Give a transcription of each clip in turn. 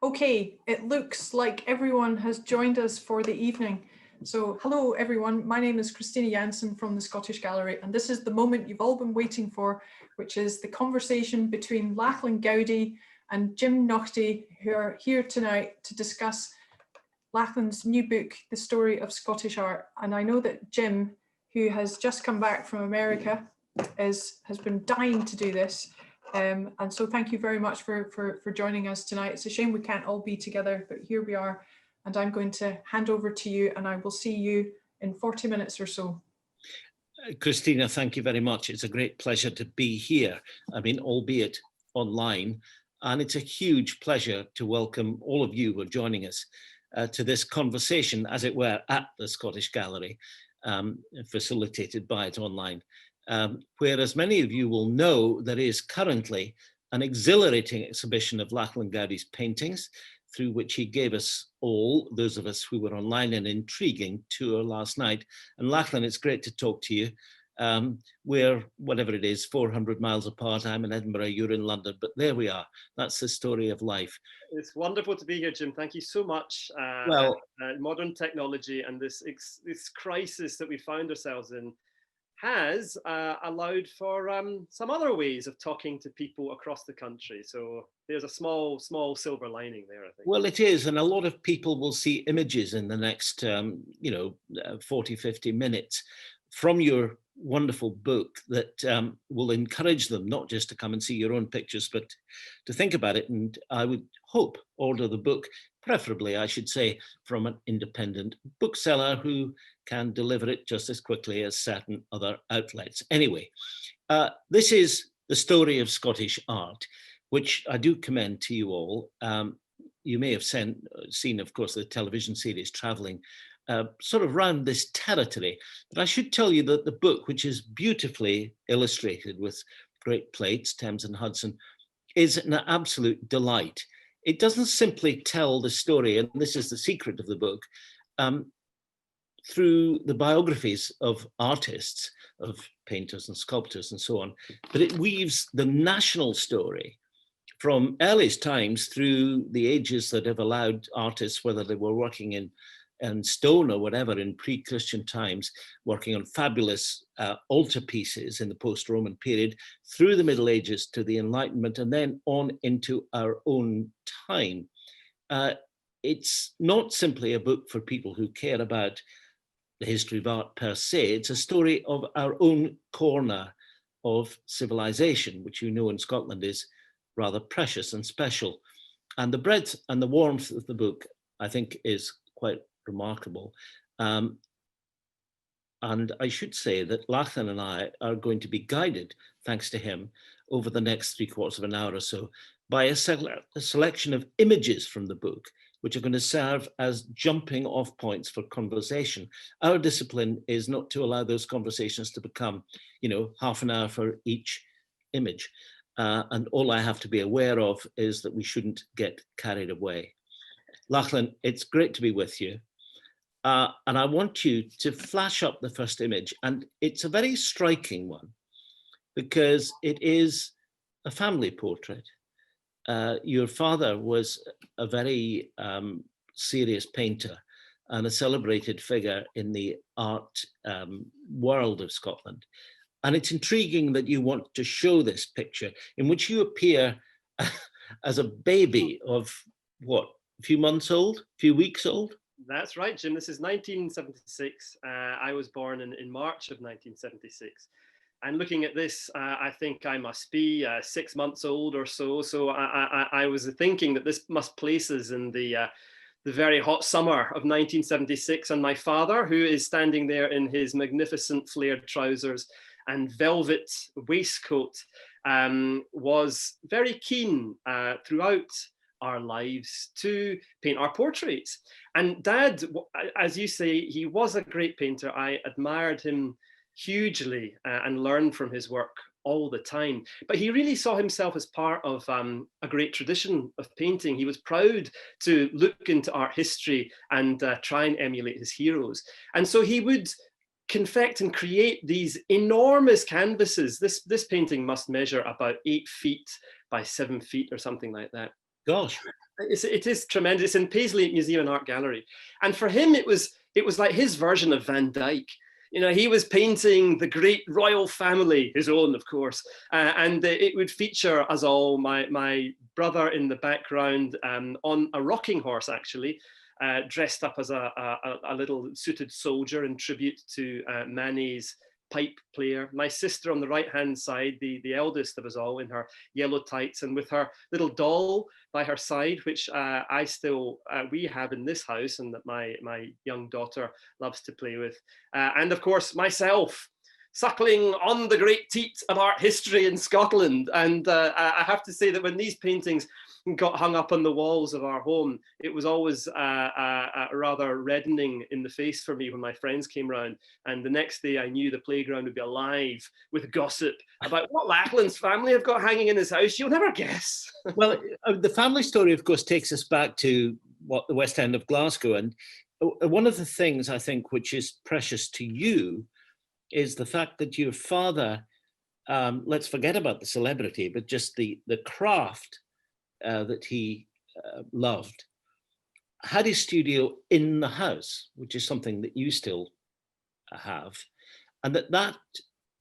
Okay, it looks like everyone has joined us for the evening. So hello everyone, my name is Christina Jansen from the Scottish Gallery, and this is the moment you've all been waiting for, which is the conversation between Lachlan Goudie and Jim Naughtie, who are here tonight to discuss Lachlan's new book, The Story of Scottish Art. And I know that Jim, who has just come back from America, has been dying to do this. And so thank you very much for joining us tonight. It's a shame we can't all be together, but here we are. And I'm going to hand over to you, and I will see you in 40 minutes or so. Christina, thank you very much. It's a great pleasure to be here. I mean, albeit online. And it's a huge pleasure to welcome all of you who are joining us to this conversation, as it were, at the Scottish Gallery, facilitated by it online, where, as many of you will know, there is currently an exhilarating exhibition of Lachlan Goudie's paintings, through which he gave us all, those of us who were online, an intriguing tour last night. And Lachlan, it's great to talk to you. We're, whatever it is, 400 miles apart. I'm in Edinburgh, you're in London, but there we are. That's the story of life. It's wonderful to be here, Jim. Thank you so much. Modern technology and this crisis that we found ourselves in has allowed for some other ways of talking to people across the country. So there's a small silver lining there, I think. Well, it is. And a lot of people will see images in the next, 40, 50 minutes from your wonderful book that will encourage them not just to come and see your own pictures, but to think about it. And I would hope order the book, preferably, I should say, from an independent bookseller who can deliver it just as quickly as certain other outlets. Anyway, this is the story of Scottish art, which I do commend to you all. You may have seen, of course, the television series Travelling, sort of round this territory. But I should tell you that the book, which is beautifully illustrated with great plates, Thames and Hudson, is an absolute delight. It doesn't simply tell the story, and this is the secret of the book, through the biographies of artists, of painters and sculptors and so on, but it weaves the national story from earliest times through the ages that have allowed artists, whether they were working in stone or whatever in pre-Christian times, working on fabulous altarpieces in the post-Roman period, through the Middle Ages to the Enlightenment, and then on into our own time. It's not simply a book for people who care about the history of art per se. It's a story of our own corner of civilization, which you know in Scotland is rather precious and special. And the breadth and the warmth of the book, I think, is quite remarkable. And I should say that Lachlan and I are going to be guided, thanks to him, over the next 3/4 of an hour or so, by a selection of images from the book, which are going to serve as jumping off points for conversation. Our discipline is not to allow those conversations to become, half an hour for each image. And all I have to be aware of is that we shouldn't get carried away. Lachlan, it's great to be with you. And I want you to flash up the first image. And it's a very striking one because it is a family portrait. Your father was a very serious painter and a celebrated figure in the art world of Scotland. And it's intriguing that you want to show this picture in which you appear as a baby of what, a few months old, a few weeks old? That's right, Jim. This is 1976. I was born in March of 1976. And looking at this, I think I must be 6 months old or so. So I was thinking that this must place us in the very hot summer of 1976. And my father, who is standing there in his magnificent flared trousers and velvet waistcoat, was very keen throughout our lives to paint our portraits. And Dad, as you say, he was a great painter. I admired him hugely and learned from his work all the time. But he really saw himself as part of a great tradition of painting. He was proud to look into art history and try and emulate his heroes. And so he would confect and create these enormous canvases. This painting must measure about 8 feet by 7 feet or something like that. Gosh. It is tremendous. It's in Paisley Museum and Art Gallery. And for him, it was like his version of Van Dyck. You know, he was painting the great royal family, his own, of course, and it would feature us all, my brother in the background on a rocking horse, actually, dressed up as a little suited soldier in tribute to Manet's pipe player. My sister on the right-hand side, the eldest of us all, in her yellow tights and with her little doll by her side, which we have in this house and that my young daughter loves to play with. And of course, myself, suckling on the great teat of art history in Scotland. And I have to say that when these paintings got hung up on the walls of our home, it was always rather reddening in the face for me when my friends came round. And the next day I knew the playground would be alive with gossip about what Lachlan's family have got hanging in his house. You'll never guess. Well, the family story, of course, takes us back to the West End of Glasgow. And one of the things I think which is precious to you is the fact that your father, let's forget about the celebrity, but just the craft that he loved, had his studio in the house, which is something that you still have, and that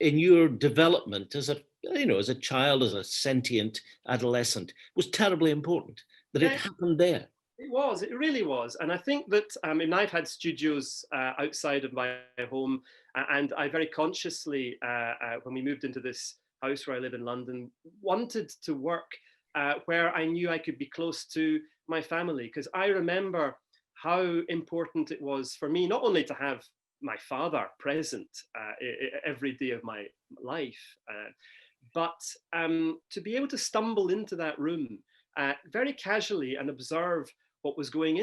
in your development as a child, as a sentient adolescent, was terribly important that it happened there. It really was. And I think that, I've had studios outside of my home, and I very consciously, when we moved into this house where I live in London, wanted to work where I knew I could be close to my family, because I remember how important it was for me not only to have my father present every day of my life, but to be able to stumble into that room very casually and observe what was going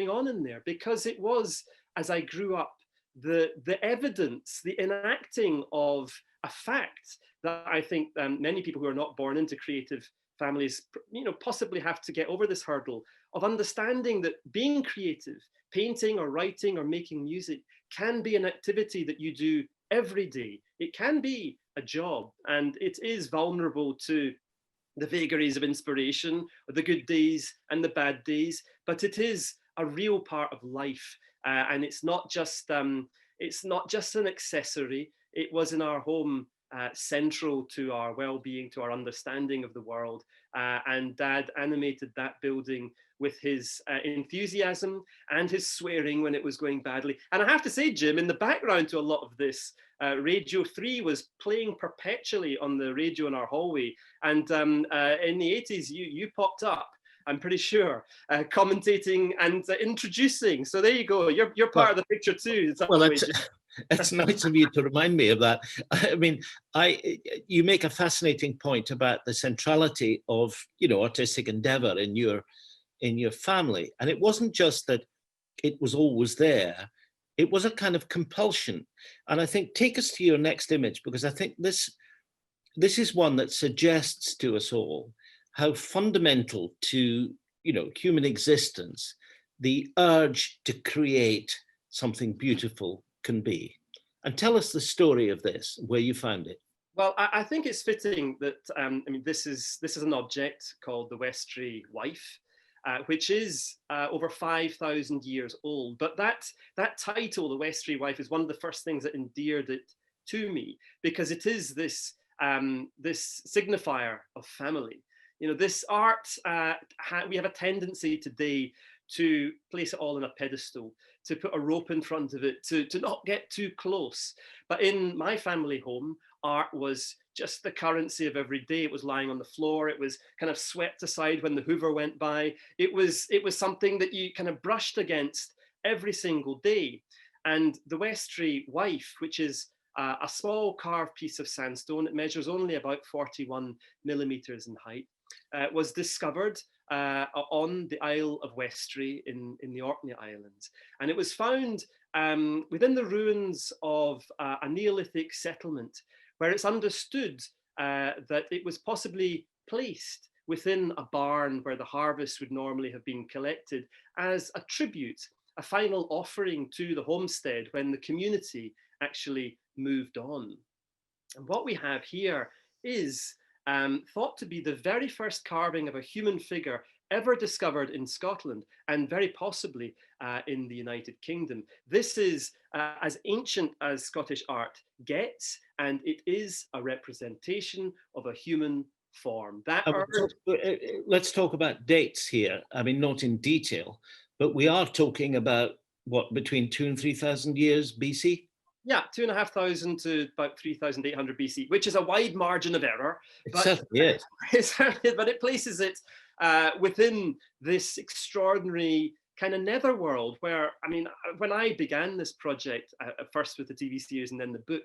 on in there, because it was, as I grew up, the evidence, the enacting of a fact that I think many people who are not born into creative families, possibly have to get over this hurdle of understanding that being creative, painting or writing or making music, can be an activity that you do every day. It can be a job, and it is vulnerable to the vagaries of inspiration, or the good days and the bad days, but it is a real part of life, and it's not just an accessory. It was in our home central to our well-being, to our understanding of the world, and Dad animated that building with his enthusiasm and his swearing when it was going badly. And I have to say, Jim, in the background to a lot of this, Radio 3 was playing perpetually on the radio in our hallway. And in the 80s, you popped up, I'm pretty sure, commentating and introducing. So there you go. You're part of the picture too. It's nice of you to remind me of that. I mean, you make a fascinating point about the centrality of, artistic endeavor in your family. And it wasn't just that it was always there. It was a kind of compulsion. And I think, take us to your next image, because I think this is one that suggests to us all how fundamental to, human existence, the urge to create something beautiful can be. And tell us the story of this, where you found it. Well, I think it's fitting that, this is an object called the Westray wife, which is over 5,000 years old. But that title, the Westray wife, is one of the first things that endeared it to me, because it is this signifier of family. This art, we have a tendency today to place it all on a pedestal, to put a rope in front of it, to not get too close. But in my family home, art was just the currency of every day. It was lying on the floor. It was kind of swept aside when the Hoover went by. It was something that you kind of brushed against every single day. And the Westray wife, which is a small carved piece of sandstone, it measures only about 41 millimeters in height, was discovered on the Isle of Westray in the Orkney Islands. And it was found within the ruins of a Neolithic settlement, where it's understood that it was possibly placed within a barn where the harvest would normally have been collected as a tribute, a final offering to the homestead when the community actually moved on. And what we have here is thought to be the very first carving of a human figure ever discovered in Scotland, and very possibly in the United Kingdom. This is as ancient as Scottish art gets, and it is a representation of a human form. Let's talk about dates here. I mean, not in detail, but we are talking about what, between 2,000 and 3,000 years BC? Yeah, 2,500 to about 3,800 BC, which is a wide margin of error. It certainly is. But it places it within this extraordinary kind of netherworld where, I mean, when I began this project, first with the TV series and then the book,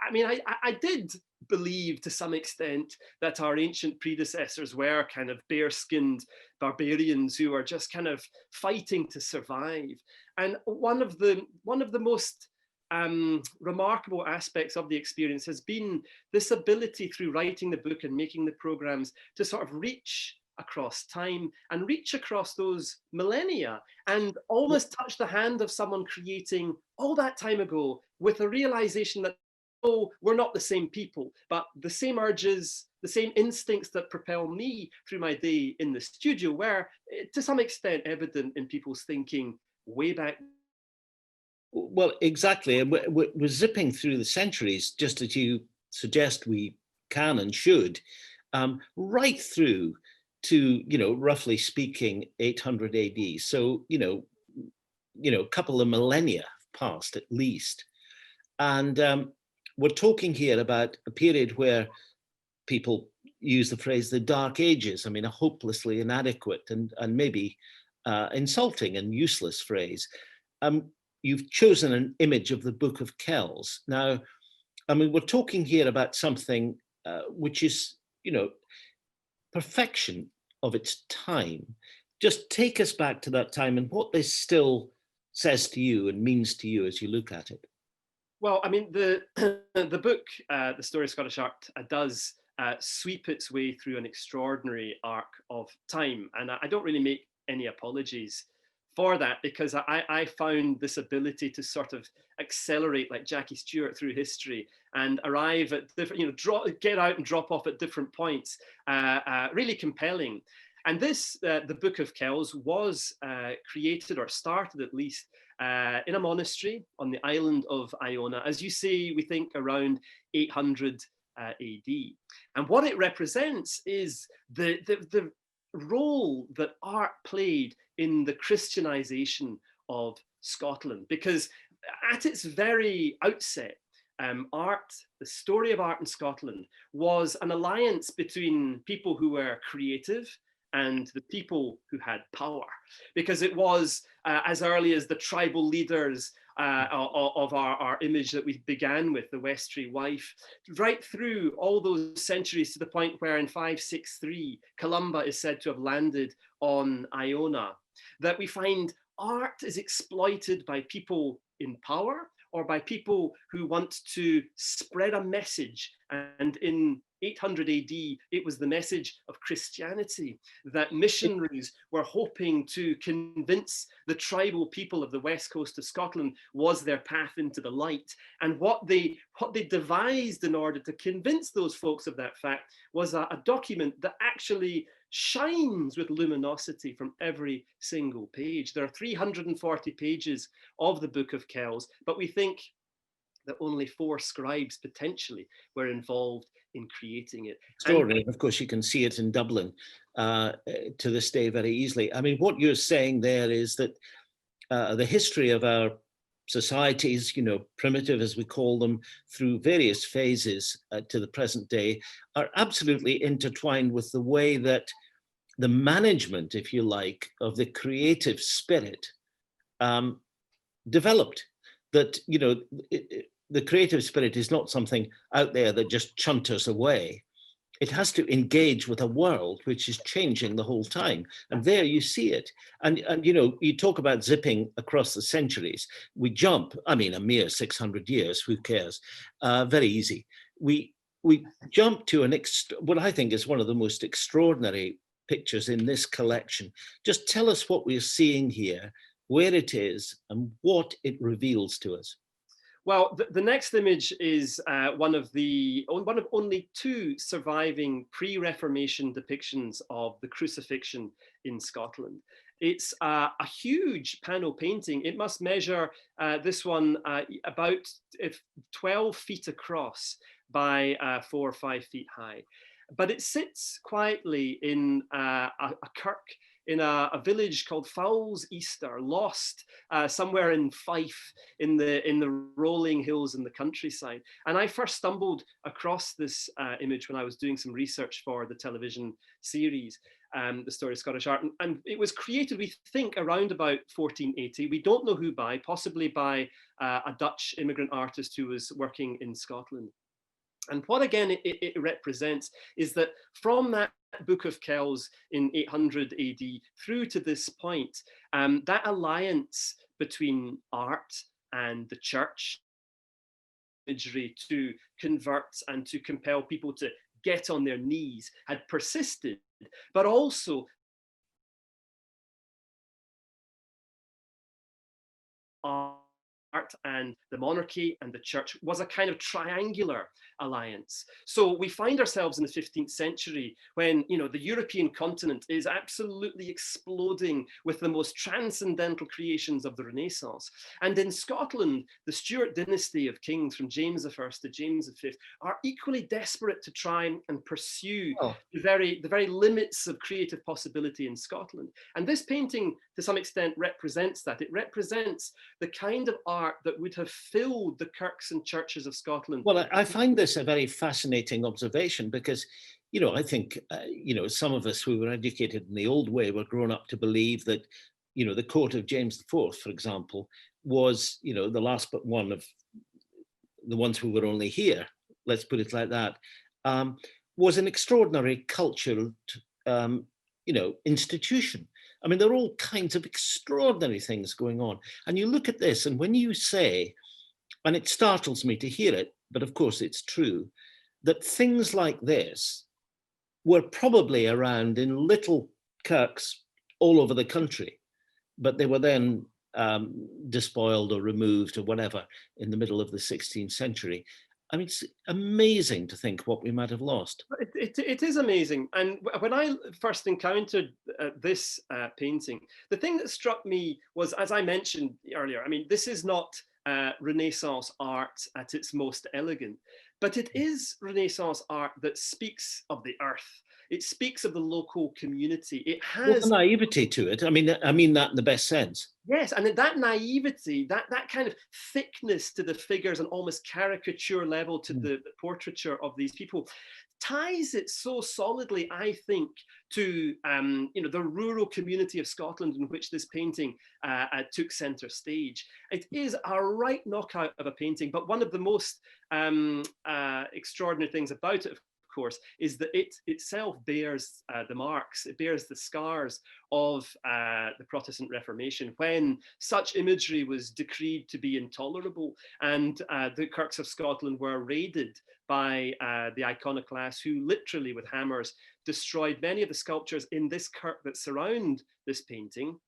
I mean, I did believe to some extent that our ancient predecessors were kind of bare-skinned barbarians who are just kind of fighting to survive. And one of the most remarkable aspects of the experience has been this ability through writing the book and making the programs to sort of reach across time and reach across those millennia and almost touch the hand of someone creating all that time ago with a realization that, oh, we're not the same people, but the same urges, the same instincts that propel me through my day in the studio were to some extent evident in people's thinking way back. Well, exactly. And we're zipping through the centuries, just as you suggest we can and should, right through to, roughly speaking, 800 AD. So, a couple of millennia past at least. And we're talking here about a period where people use the phrase the Dark Ages. I mean, a hopelessly inadequate and maybe insulting and useless phrase. You've chosen an image of the Book of Kells. Now, I mean, we're talking here about something which is, perfection of its time. Just take us back to that time and what this still says to you and means to you as you look at it. Well, I mean, the book, The Story of Scottish Art, does sweep its way through an extraordinary arc of time. And I don't really make any apologies for that, because I found this ability to sort of accelerate like Jackie Stewart through history and arrive at different, get out and drop off at different points, really compelling. And this, the Book of Kells, was created, or started at least, in a monastery on the island of Iona, as you say, we think around 800 AD. And what it represents is the role that art played in the Christianization of Scotland, because at its very outset, art, the story of art in Scotland, was an alliance between people who were creative and the people who had power, because it was as early as the tribal leaders of our image that we began with, the Westry wife, right through all those centuries to the point where in 563, Columba is said to have landed on Iona, that we find art is exploited by people in power or by people who want to spread a message. And in 800 AD, it was the message of Christianity that missionaries were hoping to convince the tribal people of the west coast of Scotland was their path into the light. And what they devised in order to convince those folks of that fact was a document that actually shines with luminosity from every single page. There are 340 pages of the Book of Kells, but we think that only 4 scribes potentially were involved in creating it. Extraordinary. Of course, you can see it in Dublin to this day very easily. I mean, what you're saying there is that the history of our societies, primitive as we call them, through various phases to the present day, are absolutely intertwined with the way that the management, if you like, of the creative spirit developed. That, the creative spirit is not something out there that just chunters away. It has to engage with a world which is changing the whole time. And there you see it. And you talk about zipping across the centuries. We jump, I mean, a mere 600 years, who cares? Very easy. We jump to what I think is one of the most extraordinary pictures in this collection. Just tell us what we're seeing here, where it is, and what it reveals to us. Well, the next image is one of only two surviving pre-Reformation depictions of the crucifixion in Scotland. It's a huge panel painting. It must measure, this one, about 12 feet across by 4 or 5 feet high. But it sits quietly in a kirk in a village called Fowles Easter, lost somewhere in Fife in the rolling hills in the countryside. And I first stumbled across this image when I was doing some research for the television series, The Story of Scottish Art. And it was created, we think, around about 1480. We don't know who by, possibly by a Dutch immigrant artist who was working in Scotland. And what again it represents is that from that Book of Kells in 800 AD through to this point, that alliance between art and the church, imagery to convert and to compel people to get on their knees, had persisted, but also art and the monarchy and the church was a kind of triangular alliance. So we find ourselves in the 15th century when, you know, the European continent is absolutely exploding with the most transcendental creations of the Renaissance. And in Scotland, the Stuart dynasty of kings from James I to James V are equally desperate to try and pursue the very limits of creative possibility in Scotland. And this painting, to some extent, represents that. It represents the kind of art that would have filled the kirks and churches of Scotland. Well, I find this a very fascinating observation because, you know, I think, you know, some of us who were educated in the old way were grown up to believe that, you know, the court of James IV, for example, was, you know, the last but one of the ones who were only here, let's put it like that, was an extraordinary cultural, you know, institution. I mean, there are all kinds of extraordinary things going on. And you look at this, and when you say, and it startles me to hear it, but of course it's true, that things like this were probably around in little kirks all over the country, but they were then despoiled or removed or whatever in the middle of the 16th century. I mean, it's amazing to think what we might have lost. It is amazing. And when I first encountered this painting, the thing that struck me was, as I mentioned earlier, I mean, this is not Renaissance art at its most elegant, but it is Renaissance art that speaks of the earth. It speaks of the local community. It has There's a naivety to it. I mean that in the best sense. Yes, and that naivety, that kind of thickness to the figures and almost caricature level to the portraiture of these people ties it so solidly, I think, to you know, the rural community of Scotland in which this painting took centre stage. It is a right knockout of a painting, but one of the most extraordinary things about it, of course, is that it itself bears the marks, it bears the scars of the Protestant Reformation, when such imagery was decreed to be intolerable, and the kirks of Scotland were raided by the iconoclasts, who literally with hammers destroyed many of the sculptures in this kirk that surround this painting.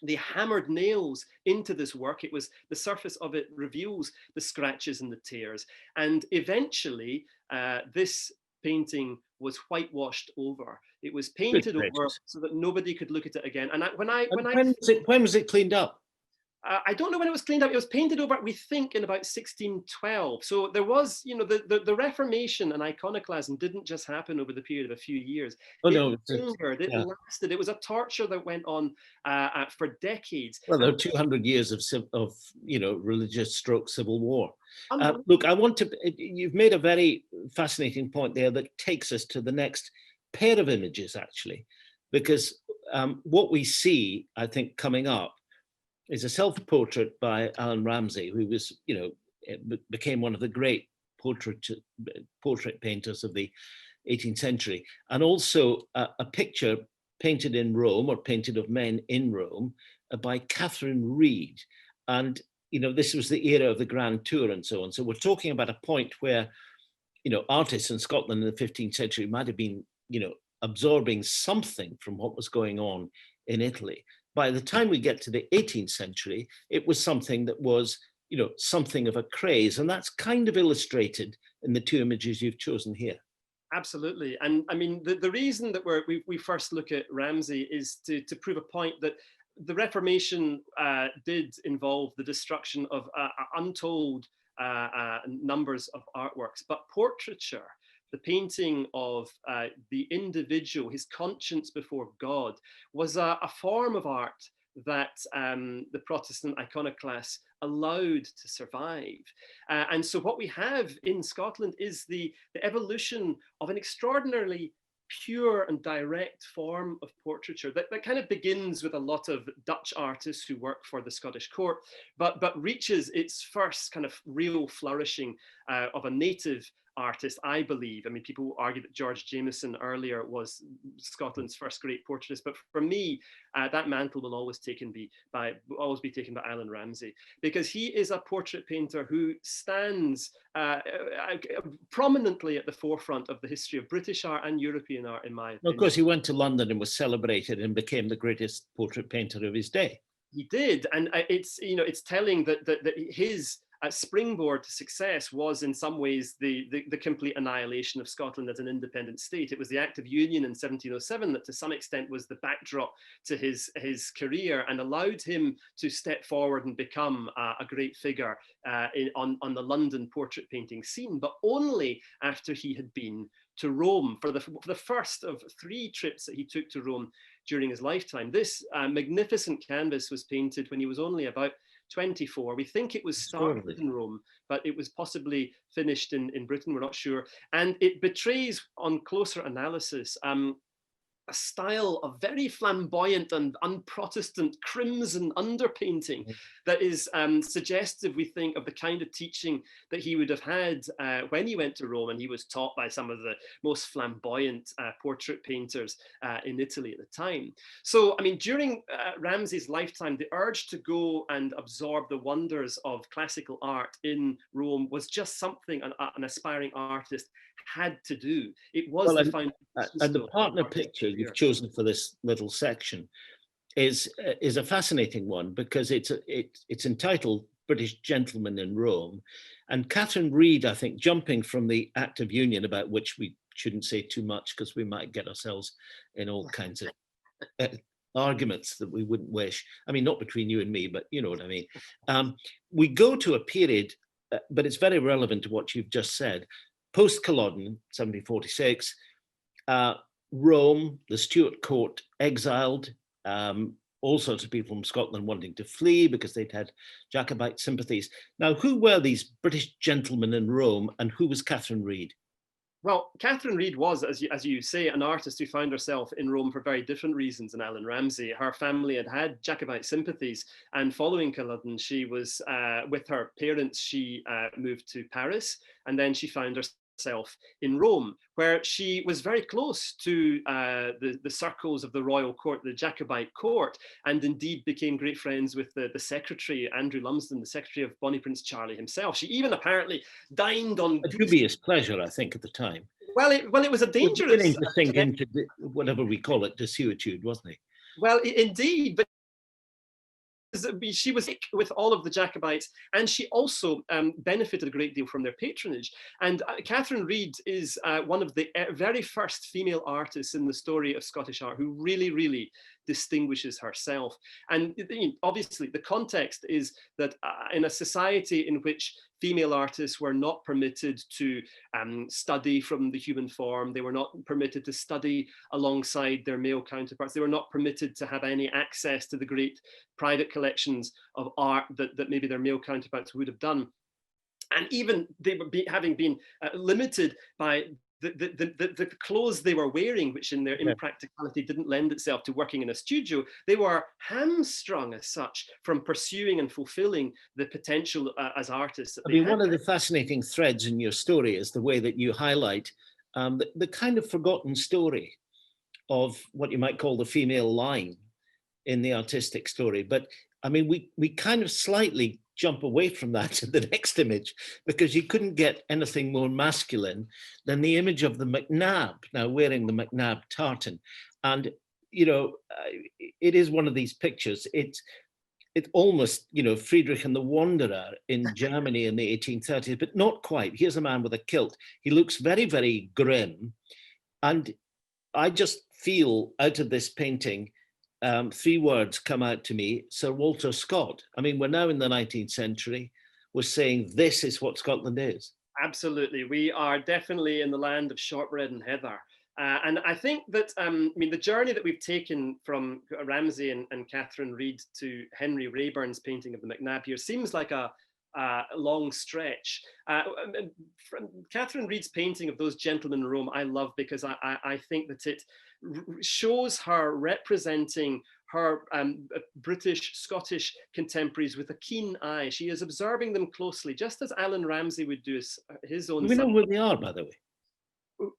They hammered nails into this work. It was, the surface of it reveals the scratches and the tears. And eventually this painting was whitewashed over. It was painted over so that nobody could look at it again. And when was it cleaned up? I don't know when it was cleaned up. It was painted over, we think, in about 1612. So there was, you know, the Reformation and iconoclasm didn't just happen over the period of a few years. Oh, it lingered, it lasted. It was a torture that went on for decades. Well, there are 200 years of you know, religious stroke civil war. Look, you've made a very fascinating point there that takes us to the next pair of images, actually, because what we see, I think, coming up is a self-portrait by Alan Ramsey, who was, you know, became one of the great portrait painters of the 18th century, and also a picture painted in Rome, or painted of men in Rome, by Katherine Reed. And, you know, this was the era of the Grand Tour and so on. So we're talking about a point where, you know, artists in Scotland in the 15th century might have been, you know, absorbing something from what was going on in Italy. By the time we get to the 18th century, it was something that was something of a craze. And that's kind of illustrated in the two images you've chosen here. Absolutely. And I mean, the reason that we first look at Ramsey is to prove a point that the Reformation did involve the destruction of untold numbers of artworks, but portraiture, the painting of the individual, his conscience before God, was a form of art that the Protestant iconoclasts allowed to survive. And so what we have in Scotland is the evolution of an extraordinarily pure and direct form of portraiture that kind of begins with a lot of Dutch artists who work for the Scottish court, but reaches its first kind of real flourishing of a native artist, I believe. I mean, people argue that George Jameson earlier was Scotland's first great portraitist, but for me, that mantle will always be taken by Alan Ramsey, because he is a portrait painter who stands prominently at the forefront of the history of British art and European art, in my opinion. Well, of course, he went to London and was celebrated and became the greatest portrait painter of his day. He did, and it's telling that his springboard to success was in some ways the complete annihilation of Scotland as an independent state. It was the Act of Union in 1707 that to some extent was the backdrop to his career and allowed him to step forward and become a great figure on the London portrait painting scene, but only after he had been to Rome for the first of 3 trips that he took to Rome during his lifetime. This magnificent canvas was painted when he was only about 24. We think it was started in Rome, but it was possibly finished in Britain, we're not sure. And it betrays, on closer analysis, a style of very flamboyant and un-Protestant crimson underpainting that is suggestive, we think, of the kind of teaching that he would have had when he went to Rome and he was taught by some of the most flamboyant portrait painters in Italy at the time. So, I mean, during Ramsey's lifetime, the urge to go and absorb the wonders of classical art in Rome was just something an aspiring artist had to do. It was the foundation. And the partner picture you've chosen for this little section is a fascinating one, because it's entitled British Gentleman in Rome. And Katherine Reed, I think, jumping from the Act of Union, about which we shouldn't say too much because we might get ourselves in all kinds of arguments that we wouldn't wish. I mean, not between you and me, but you know what I mean. We go to a period, but it's very relevant to what you've just said. Post-Culloden, 1746, Rome, the Stuart court exiled, all sorts of people from Scotland wanting to flee because they'd had Jacobite sympathies. Now, who were these British gentlemen in Rome, and who was Katherine Reed? Well, Katherine Reed was, as you say, an artist who found herself in Rome for very different reasons than Alan Ramsey. Her family had Jacobite sympathies, and following Culloden, she was, with her parents, she moved to Paris, and then she found herself in Rome, where she was very close to the circles of the royal court, the Jacobite court, and indeed became great friends with the secretary, Andrew Lumsden, the secretary of Bonnie Prince Charlie himself. She even apparently dined on a dubious pleasure, I think, at the time. Well, it was a dangerous... Beginning to sink into whatever we call it, desuetude, wasn't he? Well, indeed, but she was with all of the Jacobites, and she also benefited a great deal from their patronage. And Katherine Reed is one of the very first female artists in the story of Scottish art who really, really distinguishes herself. And obviously the context is that in a society in which female artists were not permitted to study from the human form, they were not permitted to study alongside their male counterparts, they were not permitted to have any access to the great private collections of art that maybe their male counterparts would have done. And even they were having been limited by the clothes they were wearing, which in their impracticality didn't lend itself to working in a studio, they were hamstrung as such from pursuing and fulfilling the potential as artists. I mean, one of the fascinating threads in your story is the way that you highlight the kind of forgotten story of what you might call the female line in the artistic story. But I mean, we kind of slightly jump away from that in the next image, because you couldn't get anything more masculine than the image of the McNab, now wearing the McNab tartan. And, you know, it is one of these pictures. It's it almost, you know, Friedrich and the Wanderer in Germany in the 1830s, but not quite. Here's a man with a kilt. He looks very, very grim. And I just feel out of this painting, three words come out to me: Sir Walter Scott. I mean, we're now in the 19th century. We're saying this is what Scotland is. Absolutely. We are definitely in the land of shortbread and heather. And I think that, I mean, the journey that we've taken from Ramsey and Katherine Reed to Henry Raeburn's painting of the MacNab here seems like a long stretch. From Katherine Reed's painting of those gentlemen in Rome, I love, because I think that it shows her representing her British, Scottish contemporaries with a keen eye. She is observing them closely, just as Alan Ramsey would do his own. Do we know who they are, by the way?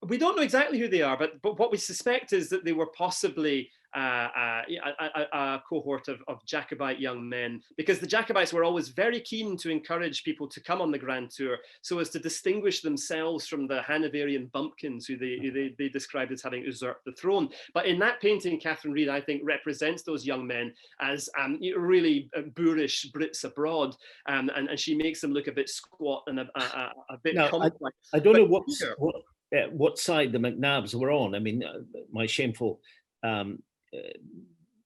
We don't know exactly who they are, but what we suspect is that they were possibly a cohort of Jacobite young men, because the Jacobites were always very keen to encourage people to come on the Grand Tour so as to distinguish themselves from the Hanoverian bumpkins who they described as having usurped the throne. But in that painting, Katherine Reed, I think, represents those young men as really boorish Brits abroad, and she makes them look a bit squat and a bit complex. I don't know what side the MacNabs were on. I mean, my shameful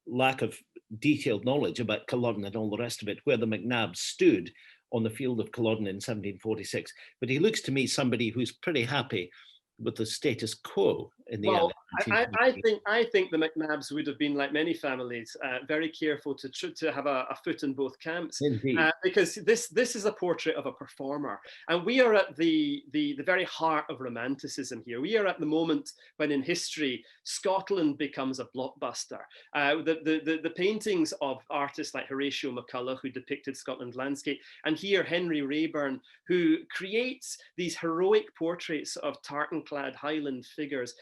lack of detailed knowledge about Culloden and all the rest of it, where the MacNabs stood on the field of Culloden in 1746. But he looks to me somebody who's pretty happy with the status quo in the early 1950s. I think the MacNabs would have been, like many families, very careful to have a foot in both camps. Indeed. Because this is a portrait of a performer, and we are at the very heart of Romanticism here. We are at the moment when in history Scotland becomes a blockbuster. The paintings of artists like Horatio McCulloch, who depicted Scotland landscape, and here Henry Raeburn, who creates these heroic portraits of tartan-clad Highland figures,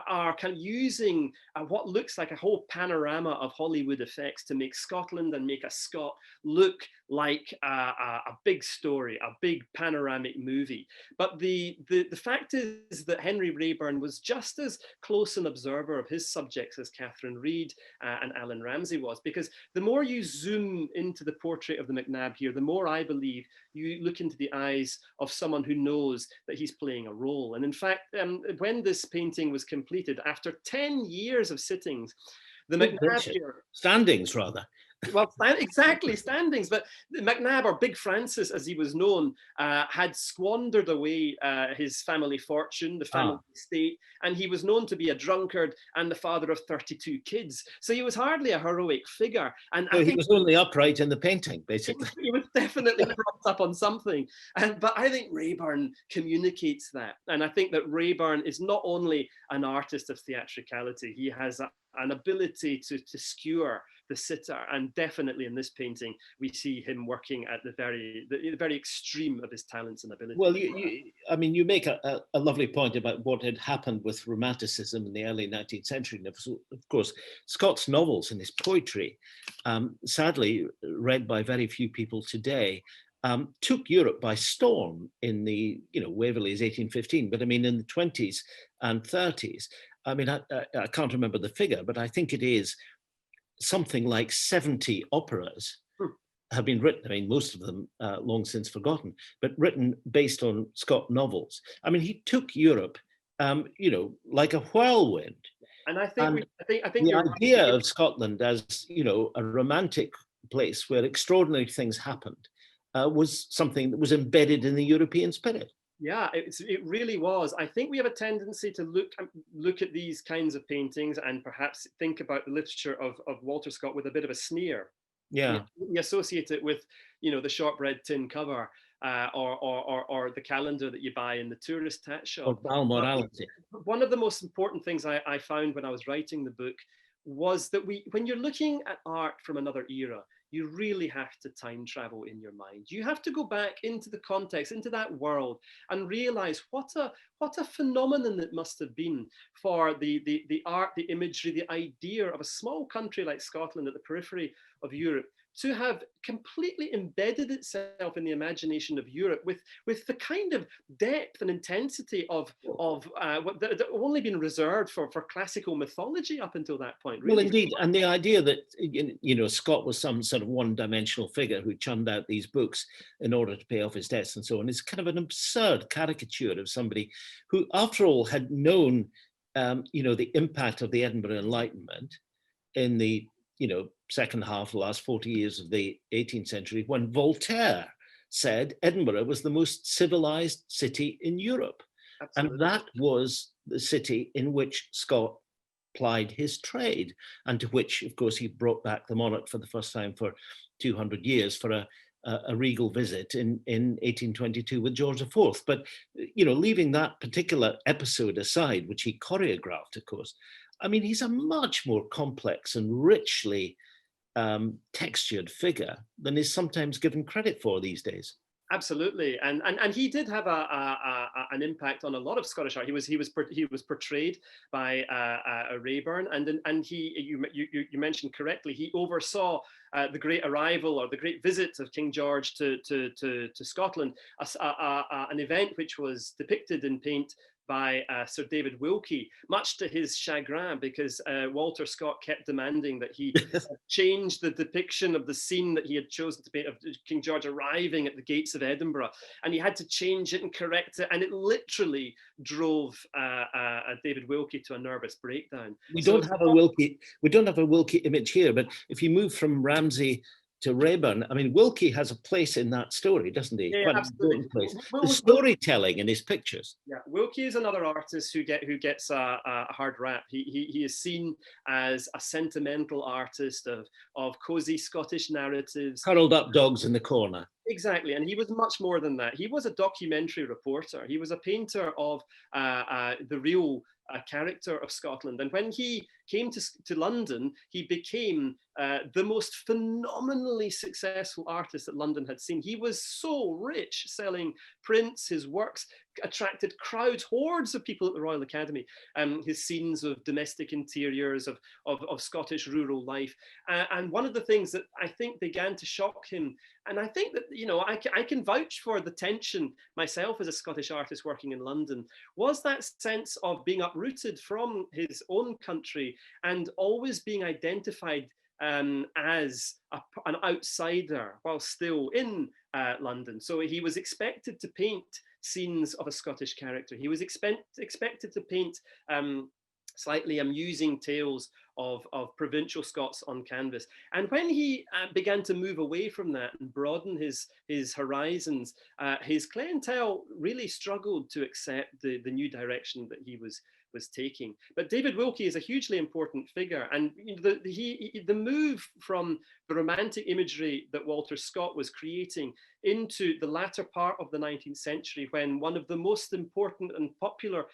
are kind of using what looks like a whole panorama of Hollywood effects to make Scotland and make a Scot look like a big story, a big panoramic movie. But the fact is that Henry Raeburn was just as close an observer of his subjects as Katherine Reed and Alan Ramsey was, because the more you zoom into the portrait of the MacNab here, the more I believe you look into the eyes of someone who knows that he's playing a role. And in fact, when this painting was completed, after 10 years of sittings, the MacNab here... Standings, rather. Well, exactly, standings. But MacNab, or Big Francis, as he was known, had squandered away his family fortune, the family estate, and he was known to be a drunkard and the father of 32 kids. So he was hardly a heroic figure. And so he was only upright in the painting, basically. He was definitely propped up on something. But I think Raeburn communicates that. And I think that Raeburn is not only an artist of theatricality, he has an ability to skewer the sitter, and definitely in this painting we see him working at the very extreme of his talents and abilities. Well, I mean, you make a lovely point about what had happened with Romanticism in the early 19th century. And of course, Scott's novels and his poetry, sadly read by very few people today, took Europe by storm in the, Waverley's 1815, but I mean, in the 20s and 30s, I mean, I can't remember the figure, but I think it is something like 70 operas have been written. I mean, most of them long since forgotten, but written based on Scott novels. I mean, he took Europe, like a whirlwind. And I think the idea of Scotland as, a romantic place where extraordinary things happened was something that was embedded in the European spirit. Yeah, it really was. I think we have a tendency to look at these kinds of paintings and perhaps think about the literature of Walter Scott with a bit of a sneer. Yeah, we associate it with, the shortbread tin cover or the calendar that you buy in the tourist hat shop. Or Balmorality. One of the most important things I found when I was writing the book was that when you're looking at art from another era, you really have to time travel in your mind. You have to go back into the context, into that world, and realize what a phenomenon it must have been for the art, the imagery, the idea of a small country like Scotland at the periphery of Europe to have completely embedded itself in the imagination of Europe with the kind of depth and intensity of what that only been reserved for classical mythology up until that point. Really. Well, indeed, and the idea that Scott was some sort of one-dimensional figure who churned out these books in order to pay off his debts and so on is kind of an absurd caricature of somebody who, after all, had known the impact of the Edinburgh Enlightenment in the second half of the last 40 years of the 18th century, when Voltaire said Edinburgh was the most civilized city in Europe. Absolutely. And that was the city in which Scott plied his trade, and to which, of course, he brought back the monarch for the first time for 200 years for a regal visit in 1822 with George IV. But, leaving that particular episode aside, which he choreographed, of course, I mean, he's a much more complex and richly textured figure than is sometimes given credit for these days. Absolutely, and he did have an impact on a lot of Scottish art. He was portrayed by Raeburn, and you mentioned correctly, he oversaw the great arrival or the great visit of King George to Scotland, an event which was depicted in paint by Sir David Wilkie, much to his chagrin, because Walter Scott kept demanding that he change the depiction of the scene that he had chosen to paint of King George arriving at the gates of Edinburgh, and he had to change it and correct it, and it literally drove David Wilkie to a nervous breakdown. We don't have a Wilkie image here, but if you move from Ramsey to Raeburn, I mean, Wilkie has a place in that story, doesn't he? Yeah, quite absolutely. An important place. The storytelling in his pictures. Yeah, Wilkie is another artist who gets a hard rap. He is seen as a sentimental artist of cozy Scottish narratives. Curled up dogs in the corner. Exactly, and he was much more than that. He was a documentary reporter. He was a painter of the real character of Scotland. And when he came to London, he became the most phenomenally successful artist that London had seen. He was so rich, selling prints. His works attracted crowds, hordes of people at the Royal Academy. His scenes of domestic interiors, of Scottish rural life. And one of the things that I think began to shock him, and I think that, I can vouch for the tension myself as a Scottish artist working in London, was that sense of being uprooted from his own country and always being identified as an outsider while still in London. So he was expected to paint scenes of a Scottish character. He was expected to paint slightly amusing tales of provincial Scots on canvas. And when he began to move away from that and broaden his horizons, his clientele really struggled to accept the new direction that he was taking. But David Wilkie is a hugely important figure, and the move from the romantic imagery that Walter Scott was creating into the latter part of the 19th century, when one of the most important and popular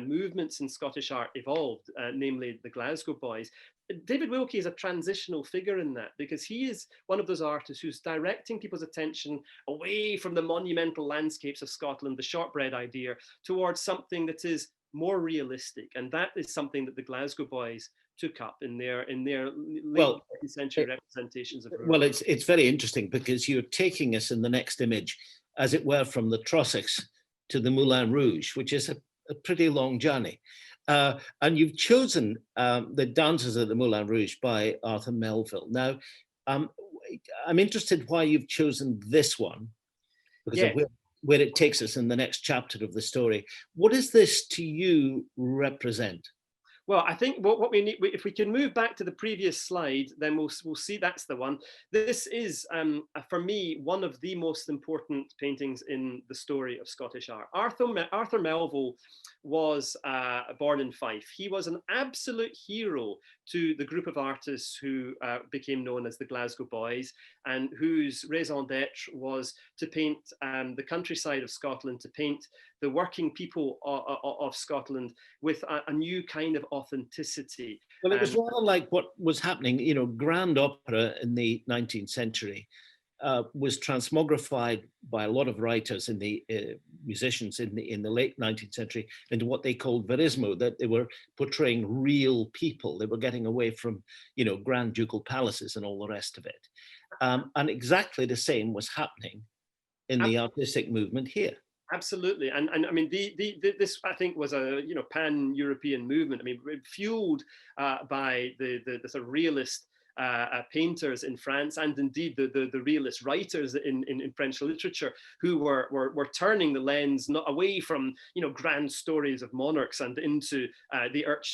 movements in Scottish art evolved, namely the Glasgow Boys. David Wilkie is a transitional figure in that, because he is one of those artists who's directing people's attention away from the monumental landscapes of Scotland, the shortbread idea, towards something that is more realistic. And that is something that the Glasgow Boys took up in their late 19th century representations of rural. Well, it's very interesting, because you're taking us in the next image, as it were, from the Trossachs to the Moulin Rouge, which is a pretty long journey. And you've chosen the Dances at the Moulin Rouge by Arthur Melville. Now, I'm interested why you've chosen this one, because of where it takes us in the next chapter of the story. What does this to you represent? Well, I think what we need, if we can move back to the previous slide, then we'll see that's the one. This is, for me, one of the most important paintings in the story of Scottish art. Arthur Melville was born in Fife. He was an absolute hero to the group of artists who became known as the Glasgow Boys, and whose raison d'etre was to paint the countryside of Scotland, to paint the working people of Scotland with a new kind of authenticity. Well, it was rather like what was happening, grand opera in the 19th century was transmogrified by a lot of writers in the musicians in the late 19th century into what they called verismo, that they were portraying real people. They were getting away from, grand ducal palaces and all the rest of it. And exactly the same was happening in the artistic movement here. Absolutely, and I mean this I think was a pan-European movement. I mean, fueled by the sort of realist painters in France, and indeed the realist writers in French literature, who were turning the lens not away from grand stories of monarchs and into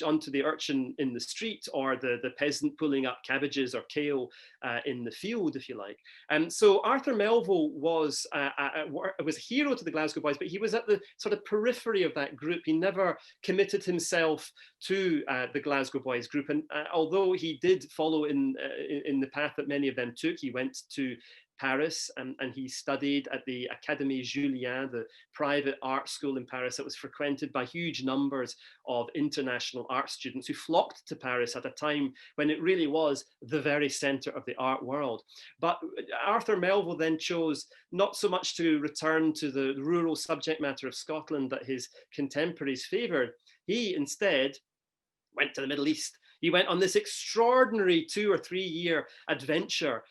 onto the urchin in the street, or the peasant pulling up cabbages or kale in the field, if you like. And so Arthur Melville was a hero to the Glasgow Boys, but he was at the sort of periphery of that group. He never committed himself to the Glasgow Boys group, and although he did follow in the path that many of them took, he went to Paris and he studied at the Académie Julian, the private art school in Paris that was frequented by huge numbers of international art students who flocked to Paris at a time when it really was the very center of the art world. But Arthur Melville then chose not so much to return to the rural subject matter of Scotland that his contemporaries favored. He instead went to the Middle East. He went on this extraordinary 2 or 3 year adventure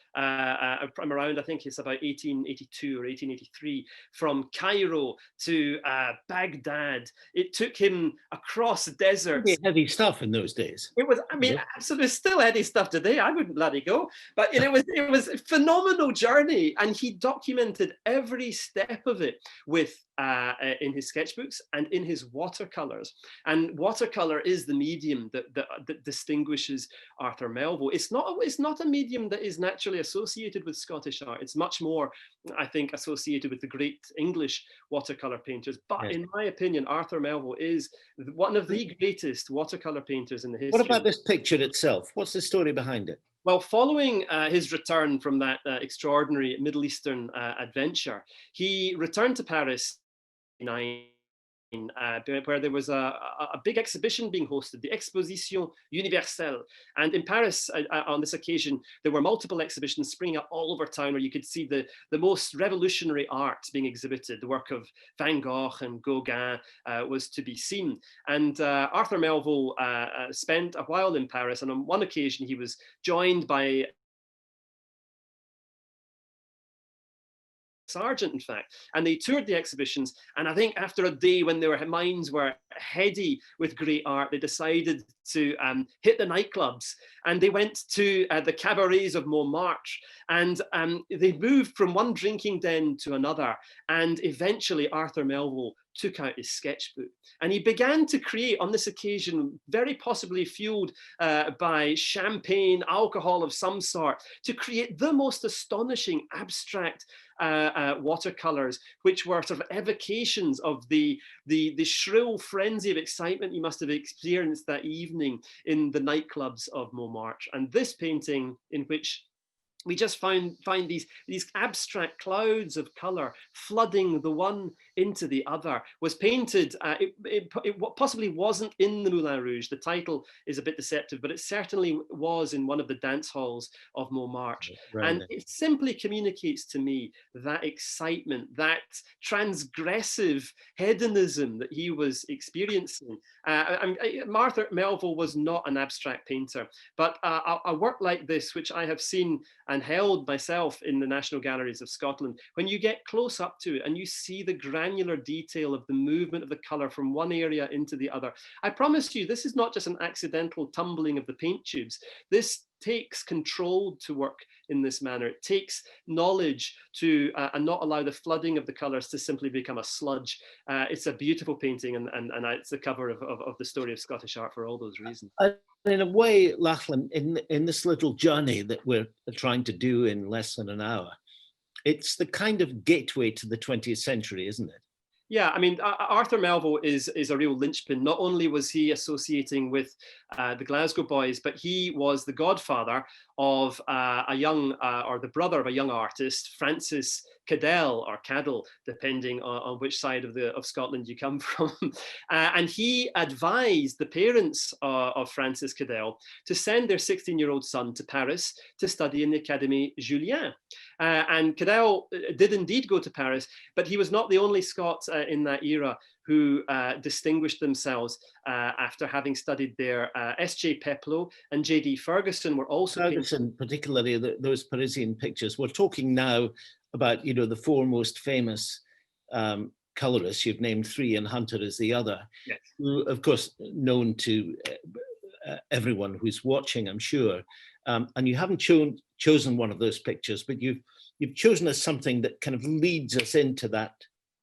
from around, I think it's about 1882 or 1883, from Cairo to Baghdad. It took him across deserts. Pretty heavy stuff in those days. It was, I mean, absolutely still heady stuff today. I wouldn't let it go. But it was a phenomenal journey, and he documented every step of it with in his sketchbooks and in his watercolors. And watercolor is the medium that distinguishes Arthur Melville. It's not a medium that is naturally associated with Scottish art. It's much more, I think, associated with the great English watercolor painters. But in my opinion, Arthur Melville is one of the greatest watercolor painters in the history. What about this picture itself? What's the story behind it? Well, following his return from that extraordinary Middle Eastern adventure, he returned to Paris where there was a big exhibition being hosted, the Exposition Universelle. And in Paris, on this occasion, there were multiple exhibitions springing up all over town where you could see the most revolutionary art being exhibited. The work of Van Gogh and Gauguin was to be seen. And Arthur Melville spent a while in Paris, and on one occasion he was joined by sergeant, in fact, and they toured the exhibitions. And I think after a day when their minds were heady with great art, they decided to hit the nightclubs, and they went to the cabarets of Montmartre, and they moved from one drinking den to another. And eventually Arthur Melville took out his sketchbook, and he began to create, on this occasion, very possibly fueled by champagne, alcohol of some sort, to create the most astonishing abstract watercolors, which were sort of evocations of the shrill frenzy of excitement you must have experienced that evening in the nightclubs of Montmartre. And this painting, in which we just find these abstract clouds of color flooding the one into the other, was painted. It possibly wasn't in the Moulin Rouge. The title is a bit deceptive, but it certainly was in one of the dance halls of Montmartre. Right. And it simply communicates to me that excitement, that transgressive hedonism that he was experiencing. Arthur Melville was not an abstract painter, but a work like this, which I have seen and held myself in the National Galleries of Scotland, when you get close up to it and you see the granular detail of the movement of the colour from one area into the other, I promise you, this is not just an accidental tumbling of the paint tubes. This takes control to work in this manner. It takes knowledge to and not allow the flooding of the colours to simply become a sludge. It's a beautiful painting, and it's the cover of the story of Scottish art for all those reasons. In a way, Lachlan, in this little journey that we're trying to do in less than an hour, it's the kind of gateway to the 20th century, isn't it? Yeah, I mean, Arthur Melville is a real linchpin. Not only was he associating with the Glasgow Boys, but he was the godfather of the brother of a young artist, Francis Cadell or Cadell, depending on which side of Scotland you come from. And he advised the parents of Francis Cadell to send their 16-year-old son to Paris to study in the Académie Julian. And Cadell did indeed go to Paris, but he was not the only Scot in that era who distinguished themselves after having studied there. S.J. Peploe and J.D. Ferguson were also Ferguson, particularly those Parisian pictures. We're talking now about, you know, the four most famous colorists. You've named three, and Hunter is the other. Yes. Who, of course, known to everyone who's watching, I'm sure. And you haven't chosen one of those pictures, but you've chosen as something that kind of leads us into that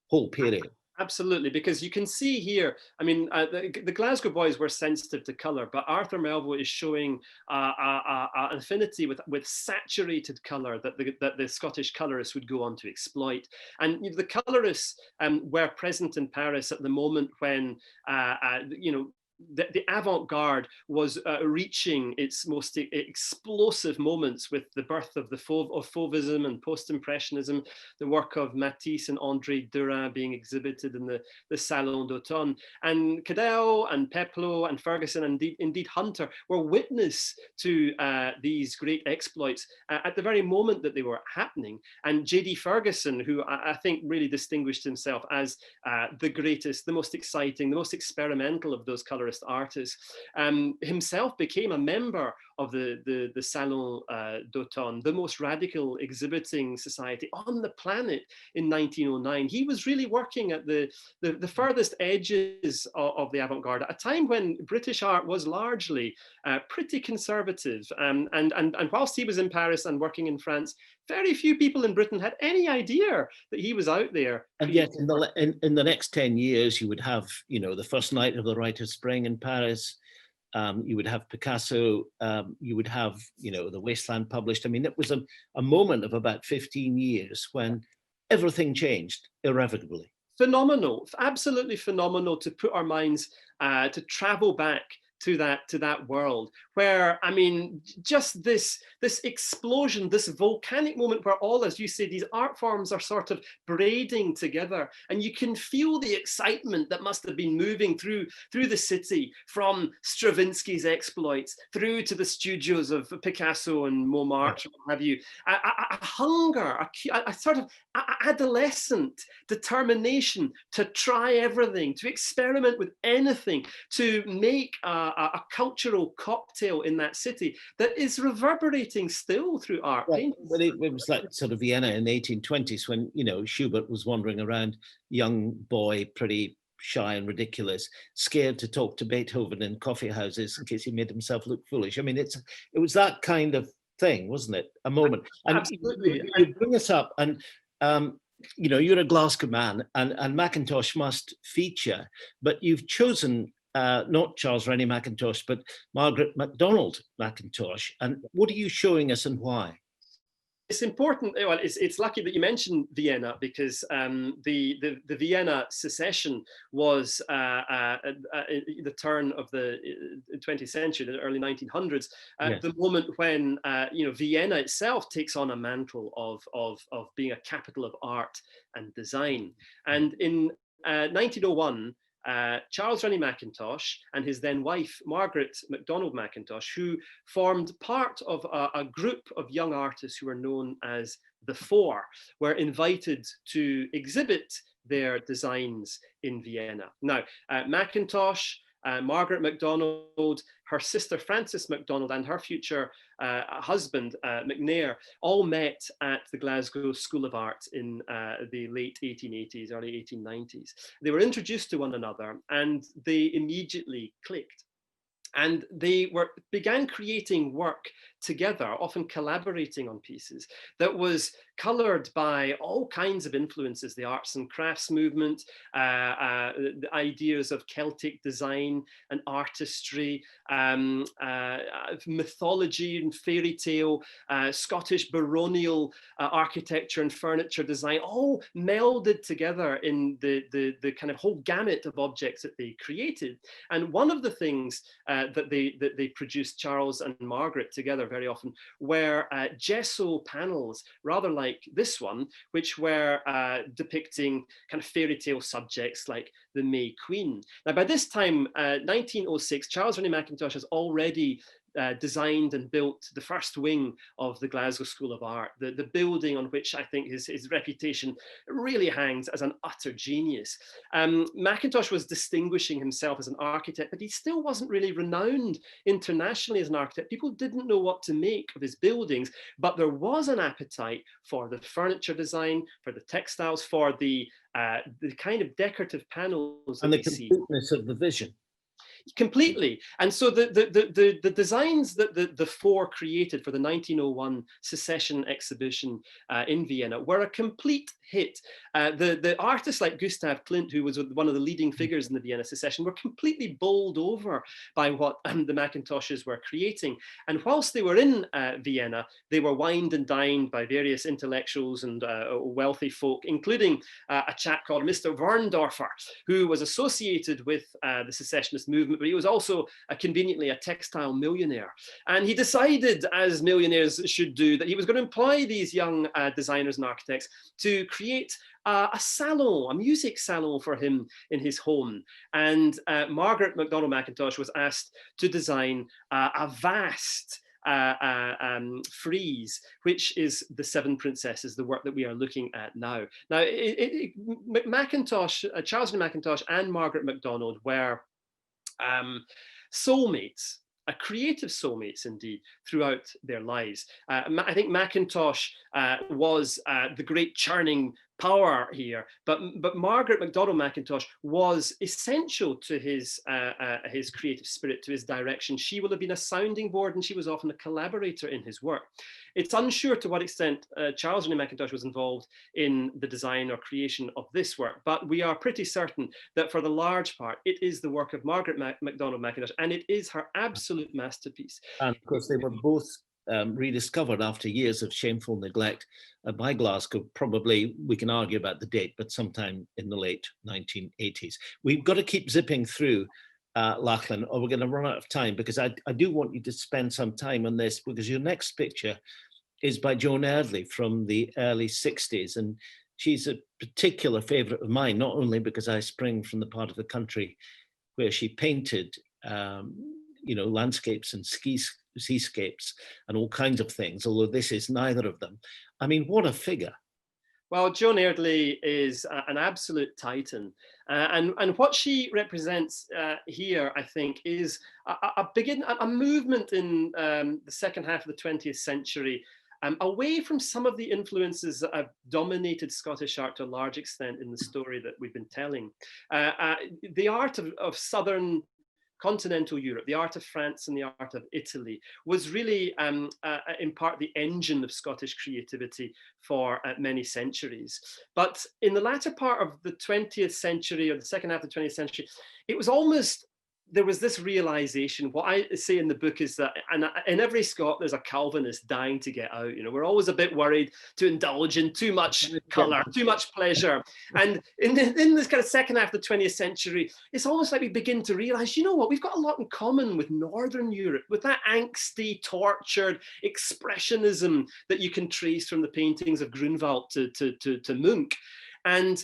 whole period. Absolutely, because you can see here, I mean, the Glasgow boys were sensitive to colour, but Arthur Melville is showing an affinity with saturated colour that the Scottish colourists would go on to exploit. And the colourists were present in Paris at the moment when, you know, the avant-garde was reaching its most explosive moments with the birth of Fauvism and post-impressionism, the work of Matisse and André Derain being exhibited in the Salon d'Automne. And Cadell and Peploe and Ferguson and indeed Hunter were witness to these great exploits at the very moment that they were happening. And J.D. Ferguson, who I think really distinguished himself as the greatest, the most exciting, the most experimental of those colorist artists, himself became a member of the Salon d'Automne, the most radical exhibiting society on the planet in 1909. He was really working at the furthest edges of the avant-garde at a time when British art was largely pretty conservative. And whilst he was in Paris and working in France, very few people in Britain had any idea that he was out there. And yet in the next 10 years, you would have, you know, the first night of the Rite of Spring in Paris. You would have Picasso, you would have, you know, The Wasteland published. I mean, it was a moment of about 15 years when everything changed irrevocably. Phenomenal, absolutely phenomenal to put our minds, to travel back to that world where, I mean, just this explosion, this volcanic moment where all, as you say, these art forms are sort of braiding together, and you can feel the excitement that must have been moving through the city, from Stravinsky's exploits through to the studios of Picasso and Montmartre, what have you. A hunger, a sort of adolescent determination to try everything, to experiment with anything, to make a cultural cocktail in that city that is reverberating still through art. Well, it was like sort of Vienna in the 1820s when, you know, Schubert was wandering around, young boy, pretty shy and ridiculous, scared to talk to Beethoven in coffee houses in case he made himself look foolish. I mean, it was that kind of thing, wasn't it? A moment. And absolutely. You bring us up, and you know, you're a Glasgow man, and Mackintosh must feature, but you've chosen not Charles Rennie Mackintosh, but Margaret MacDonald Mackintosh. And what are you showing us and why? It's important. Well, it's lucky that you mentioned Vienna, because the Vienna secession was the turn of the 20th century, the early 1900s, Yes. the moment when you know, Vienna itself takes on a mantle of being a capital of art and design. And in 1901. Charles Rennie Mackintosh and his then wife, Margaret MacDonald Mackintosh, who formed part of a group of young artists who were known as the Four, were invited to exhibit their designs in Vienna. Now, Mackintosh, Margaret MacDonald, her sister Frances MacDonald, and her future husband, McNair, all met at the Glasgow School of Art in the late 1880s, early 1890s. They were introduced to one another and they immediately clicked. And they began creating work together, often collaborating on pieces that was coloured by all kinds of influences: the arts and crafts movement, the ideas of Celtic design and artistry, mythology and fairy tale, Scottish baronial architecture and furniture design, all melded together in the kind of whole gamut of objects that they created. And one of the things that they produced, Charles and Margaret together very often, were gesso panels, rather like unlike this one, which were depicting kind of fairy tale subjects like the May Queen. Now, by this time, 1906, Charles Rennie Mackintosh has already designed and built the first wing of the Glasgow School of Art, the building on which I think his reputation really hangs as an utter genius. Mackintosh was distinguishing himself as an architect, but he still wasn't really renowned internationally as an architect. People didn't know what to make of his buildings, but there was an appetite for the furniture design, for the textiles, for the kind of decorative panels and that the we see. completeness of the vision. Completely. And so the designs that the four created for the 1901 secession exhibition in Vienna were a complete hit. The artists like Gustav Klimt, who was one of the leading figures in the Vienna secession, were completely bowled over by what the Mackintoshes were creating. And whilst they were in Vienna, they were wined and dined by various intellectuals and wealthy folk, including a chap called Mr. Werndorfer, who was associated with the secessionist movement, but he was also conveniently a textile millionaire. And he decided, as millionaires should do, that he was going to employ these young designers and architects to create a salon, a music salon for him in his home. And Margaret MacDonald Mackintosh was asked to design a vast frieze, which is the Seven Princesses, the work that we are looking at now. Now, Mackintosh, Charles Mackintosh and Margaret MacDonald were soulmates, creative soulmates indeed, throughout their lives. I think Mackintosh was the great churning power here, but Margaret MacDonald Mackintosh was essential to his creative spirit, to his direction. She will have been a sounding board, and she was often a collaborator in his work. It's unsure to what extent Charles Rennie Mackintosh was involved in the design or creation of this work, but we are pretty certain that for the large part, it is the work of Margaret MacDonald Mackintosh, and it is her absolute masterpiece. And of course, they were both rediscovered after years of shameful neglect by Glasgow. Probably, we can argue about the date, but sometime in the late 1980s. We've got to keep zipping through, Lachlan, or we're going to run out of time, because I do want you to spend some time on this, because your next picture is by Joan Eardley from the early 60s. And she's a particular favorite of mine, not only because I spring from the part of the country where she painted, landscapes and seascapes and all kinds of things, although this is neither of them. I mean, what a figure. Well, Joan Eardley is an absolute titan. And what she represents here, I think, is a movement in the second half of the 20th century, away from some of the influences that have dominated Scottish art to a large extent in the story that we've been telling. The art of southern continental Europe, the art of France and the art of Italy, was really in part the engine of Scottish creativity for many centuries. But in the latter part of the 20th century, or the second half of the 20th century, it was almost, there was this realization. What I say in the book is that, and in every Scot, there's a Calvinist dying to get out. We're always a bit worried to indulge in too much color, too much pleasure. And in this kind of second half of the 20th century, it's almost like we begin to realize, you know what, we've got a lot in common with Northern Europe, with that angsty, tortured expressionism that you can trace from the paintings of Grunewald to Munch. And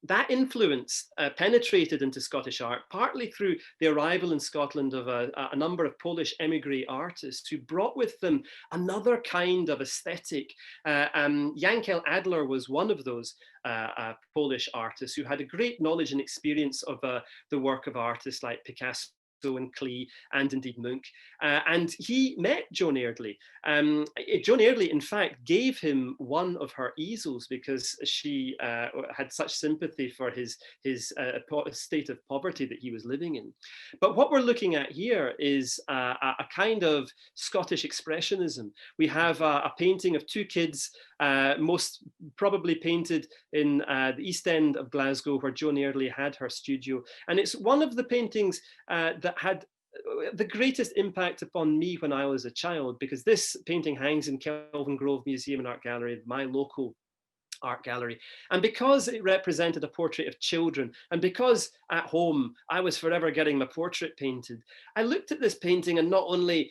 that influence penetrated into Scottish art, partly through the arrival in Scotland of a number of Polish emigre artists who brought with them another kind of aesthetic. Jankel Adler was one of those Polish artists who had a great knowledge and experience of the work of artists like Picasso and Klee, and indeed Munch. And he met Joan Eardley. Joan Eardley, in fact, gave him one of her easels because she had such sympathy for his state of poverty that he was living in. But what we're looking at here is a kind of Scottish expressionism. We have a painting of two kids, most probably painted in the East End of Glasgow, where Joan Eardley had her studio. And it's one of the paintings that had the greatest impact upon me when I was a child, because this painting hangs in Kelvin Grove Museum and Art Gallery, my local art gallery. And because it represented a portrait of children, and because at home I was forever getting my portrait painted, I looked at this painting and not only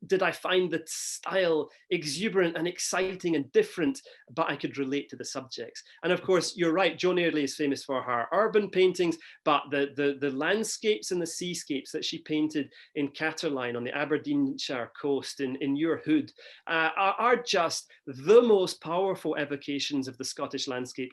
did I find the style exuberant and exciting and different, but I could relate to the subjects. And of course, you're right, Joan Eardley is famous for her urban paintings, but the landscapes and the seascapes that she painted in Catterline on the Aberdeenshire coast in Your Hood are just the most powerful evocations of the Scottish landscape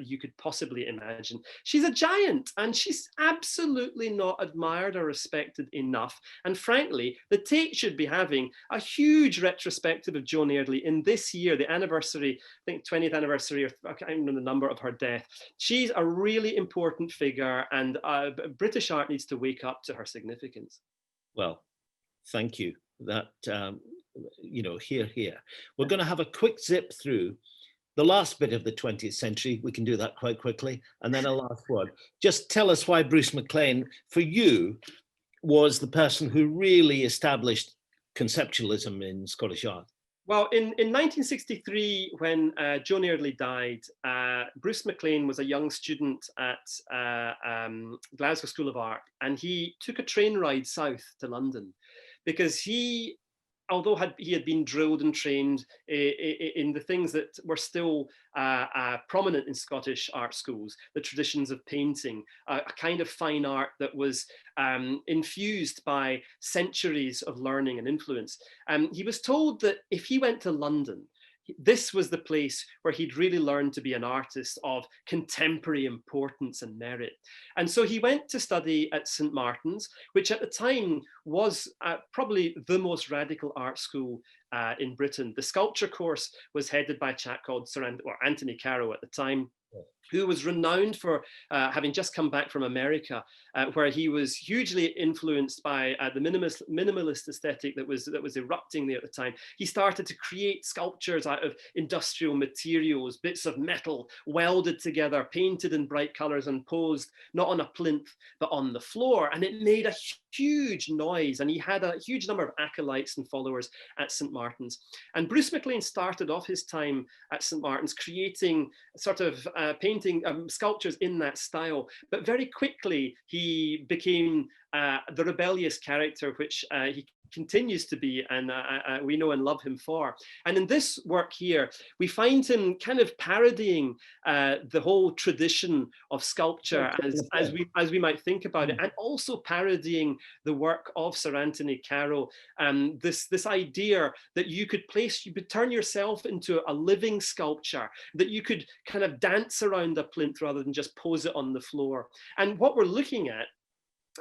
you could possibly imagine. She's a giant, and she's absolutely not admired or respected enough. And frankly, the Tate should be having a huge retrospective of Joan Eardley in this year, the anniversary, I think 20th anniversary, or I can't remember the number of her death. She's a really important figure, and British art needs to wake up to her significance. Well, thank you. That, you know, here. We're going to have a quick zip through the last bit of the 20th century. We can do that quite quickly. And then a last word. Just tell us why Bruce MacLean, for you, was the person who really established conceptualism in Scottish art. Well, in 1963, when Joan Eardley died, Bruce MacLean was a young student at Glasgow School of Art, and he took a train ride south to London because he, although he had been drilled and trained in the things that were still prominent in Scottish art schools, the traditions of painting, a kind of fine art that was infused by centuries of learning and influence. He was told that if he went to London, this was the place where he'd really learned to be an artist of contemporary importance and merit. And so he went to study at St. Martin's, which at the time was probably the most radical art school in Britain. The sculpture course was headed by a chap called Anthony Caro at the time, who was renowned for having just come back from America, where he was hugely influenced by the minimalist aesthetic that was erupting there at the time. He started to create sculptures out of industrial materials, bits of metal welded together, painted in bright colors and posed not on a plinth, but on the floor. And it made a huge noise. And he had a huge number of acolytes and followers at St. Martin's. And Bruce MacLean started off his time at St. Martin's creating sort of painting sculptures in that style, but very quickly he became the rebellious character which he continues to be, and we know and love him for. And in this work here, we find him kind of parodying the whole tradition of sculpture as we might think about it, and also parodying the work of Sir Anthony Caro. This idea that you could turn yourself into a living sculpture, that you could kind of dance around a plinth rather than just pose it on the floor. And what we're looking at,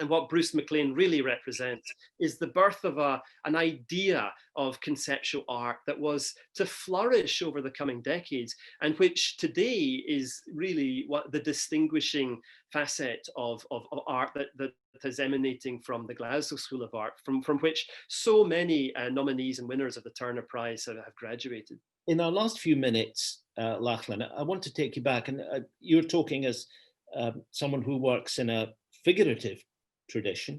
and what Bruce MacLean really represents, is the birth of an idea of conceptual art that was to flourish over the coming decades, and which today is really what the distinguishing facet of art that is emanating from the Glasgow School of Art, from which so many nominees and winners of the Turner Prize have graduated. In our last few minutes, Lachlan, I want to take you back, and you're talking as someone who works in a figurative tradition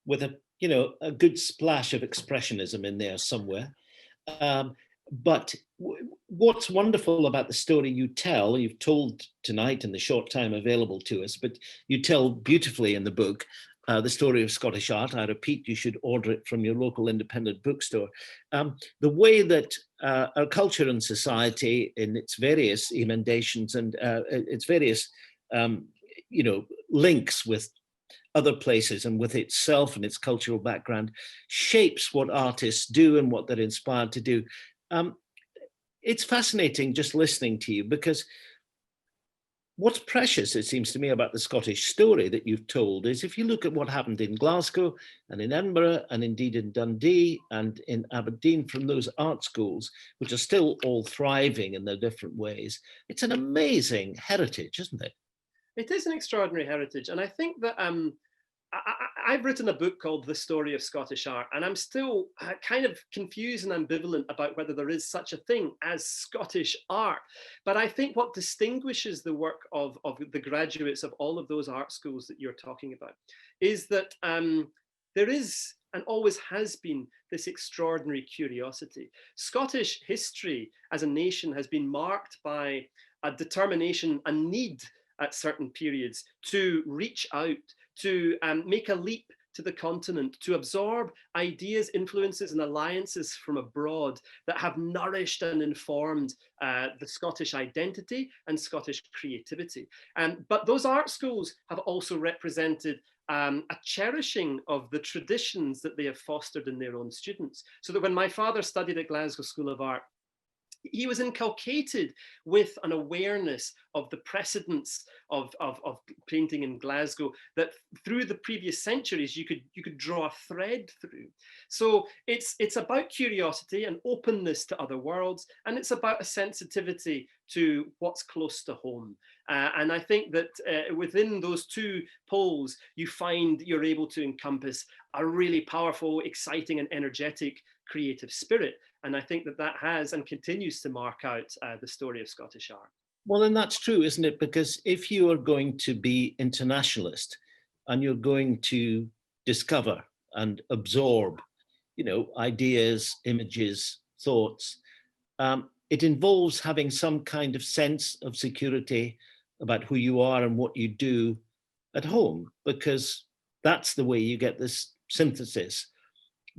with a good splash of expressionism in there somewhere. But what's wonderful about the story you tell, you've told tonight in the short time available to us, but you tell beautifully in the book, the story of Scottish art. I repeat, you should order it from your local independent bookstore. The way that our culture and society in its various emendations and its various links with other places and with itself and its cultural background shapes what artists do and what they're inspired to do. It's fascinating just listening to you, because what's precious, it seems to me, about the Scottish story that you've told is if you look at what happened in Glasgow and in Edinburgh and indeed in Dundee and in Aberdeen from those art schools, which are still all thriving in their different ways, it's an amazing heritage, isn't it? It is an extraordinary heritage. And I think that I've written a book called The Story of Scottish Art, and I'm still kind of confused and ambivalent about whether there is such a thing as Scottish art. But I think what distinguishes the work of the graduates of all of those art schools that you're talking about is that there is and always has been this extraordinary curiosity. Scottish history as a nation has been marked by a determination, a need at certain periods to reach out, to make a leap, to the continent to absorb ideas, influences, and alliances from abroad that have nourished and informed the Scottish identity and Scottish creativity. But those art schools have also represented a cherishing of the traditions that they have fostered in their own students. So that when my father studied at Glasgow School of Art, he was inculcated with an awareness of the precedents of painting in Glasgow that through the previous centuries you could draw a thread through. So it's about curiosity and openness to other worlds, and it's about a sensitivity to what's close to home. And I think that within those two poles, you find you're able to encompass a really powerful, exciting, and energetic creative spirit. And I think that has and continues to mark out the story of Scottish art. Well, and that's true, isn't it? Because if you are going to be internationalist and you're going to discover and absorb, ideas, images, thoughts, it involves having some kind of sense of security about who you are and what you do at home, because that's the way you get this synthesis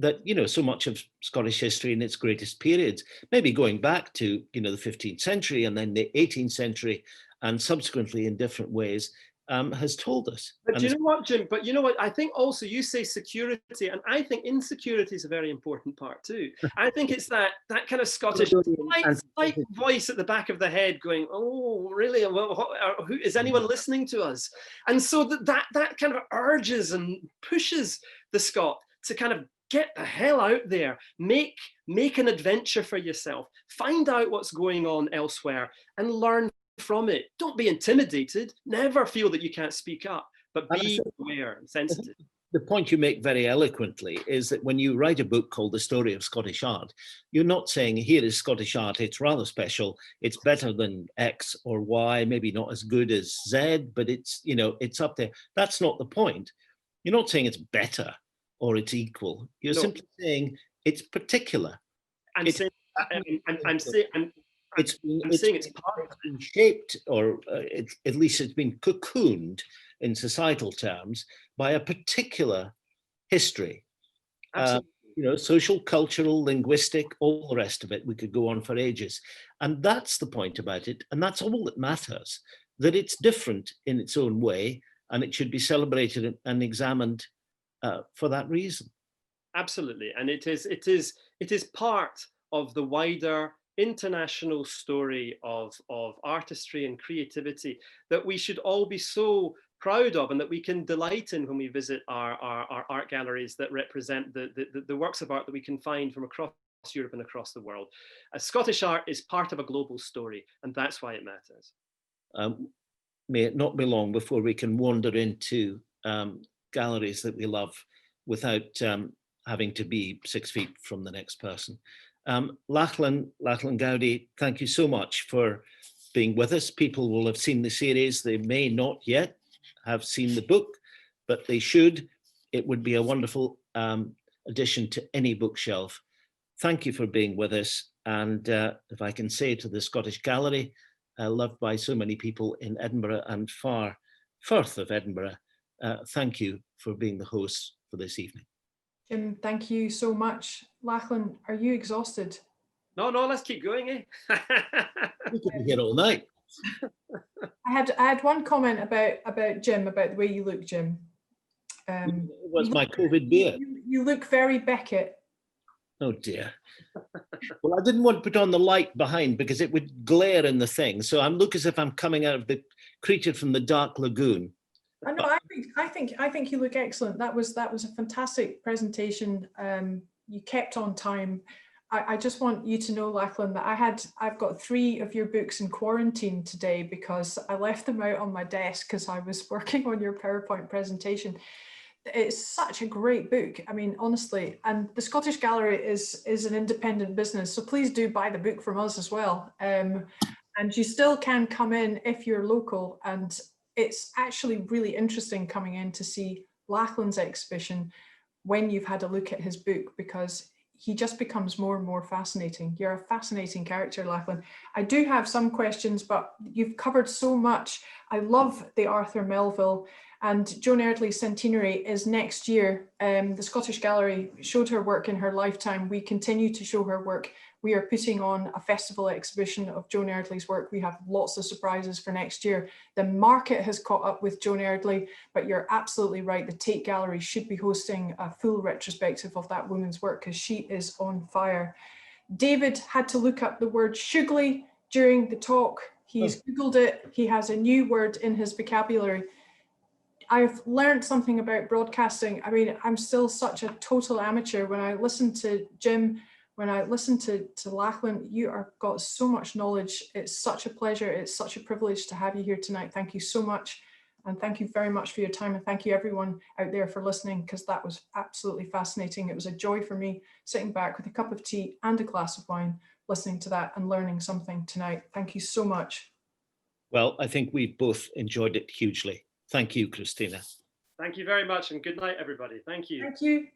that, so much of Scottish history in its greatest periods, maybe going back to, the 15th century and then the 18th century and subsequently in different ways, has told us. But you know what, Jim? But you know what? I think also you say security, and I think insecurity is a very important part too. I think it's that kind of Scottish slight voice at the back of the head going, "Oh, really? Who is anyone listening to us?" And so that kind of urges and pushes the Scot to kind of get the hell out there, make an adventure for yourself, find out what's going on elsewhere, and learn from it. Don't be intimidated. Never feel that you can't speak up, but be aware and sensitive. The point you make very eloquently is that when you write a book called The Story of Scottish Art, you're not saying, here is Scottish art, it's rather special, it's better than X or Y, maybe not as good as Z, but it's, it's up there. That's not the point. You're not saying it's better or it's equal. You're simply saying it's particular. I'm saying it's part been shaped, or at least it's been cocooned in societal terms by a particular history. Social, cultural, linguistic, all the rest of it. We could go on for ages. And that's the point about it. And that's all that matters, that it's different in its own way, and it should be celebrated and examined for that reason. Absolutely. And it is part of the wider international story of artistry and creativity that we should all be so proud of, and that we can delight in when we visit our art galleries that represent the works of art that we can find from across Europe and across the world. Scottish art is part of a global story, and that's why it matters. May it not be long before we can wander into galleries that we love without having to be 6 feet from the next person. Lachlan Goudie, thank you so much for being with us. People will have seen the series. They may not yet have seen the book, but they should. It would be a wonderful addition to any bookshelf. Thank you for being with us. And if I can say to the Scottish Gallery, loved by so many people in Edinburgh and far forth of Edinburgh, thank you for being the host for this evening. Jim, thank you so much. Lachlan, are you exhausted? No, let's keep going, eh? We could be here all night. I had one comment about Jim, about the way you look, Jim. It was my COVID beer. You look very Beckett. Oh dear. Well, I didn't want to put on the light behind because it would glare in the thing. So I look as if I'm coming out of the creature from the Dark Lagoon. I think you look excellent. That was a fantastic presentation. You kept on time. I just want you to know, Lachlan, that I've got 3 of your books in quarantine today because I left them out on my desk because I was working on your PowerPoint presentation. It's such a great book. I mean, honestly, and the Scottish Gallery is an independent business, so please do buy the book from us as well. And you still can come in if you're local, and it's actually really interesting coming in to see Lachlan's exhibition when you've had a look at his book, because he just becomes more and more fascinating. You're a fascinating character, Lachlan. I do have some questions, but you've covered so much. I love the Arthur Melville. And Joan Erdley's centenary is next year. The Scottish Gallery showed her work in her lifetime. We continue to show her work. We are putting on a festival exhibition of Joan Erdley's work. We have lots of surprises for next year. The market has caught up with Joan Erdley, but you're absolutely right. The Tate Gallery should be hosting a full retrospective of that woman's work because she is on fire. David had to look up the word shugly during the talk. He's Googled it. He has a new word in his vocabulary. I've learned something about broadcasting. I mean, I'm still such a total amateur. When I listen to Jim, when I listen to Lachlan, you are got so much knowledge. It's such a pleasure. It's such a privilege to have you here tonight. Thank you so much. And thank you very much for your time. And thank you everyone out there for listening, because that was absolutely fascinating. It was a joy for me sitting back with a cup of tea and a glass of wine, listening to that and learning something tonight. Thank you so much. Well, I think we both enjoyed it hugely. Thank you, Christina. Thank you very much, and good night, everybody. Thank you. Thank you.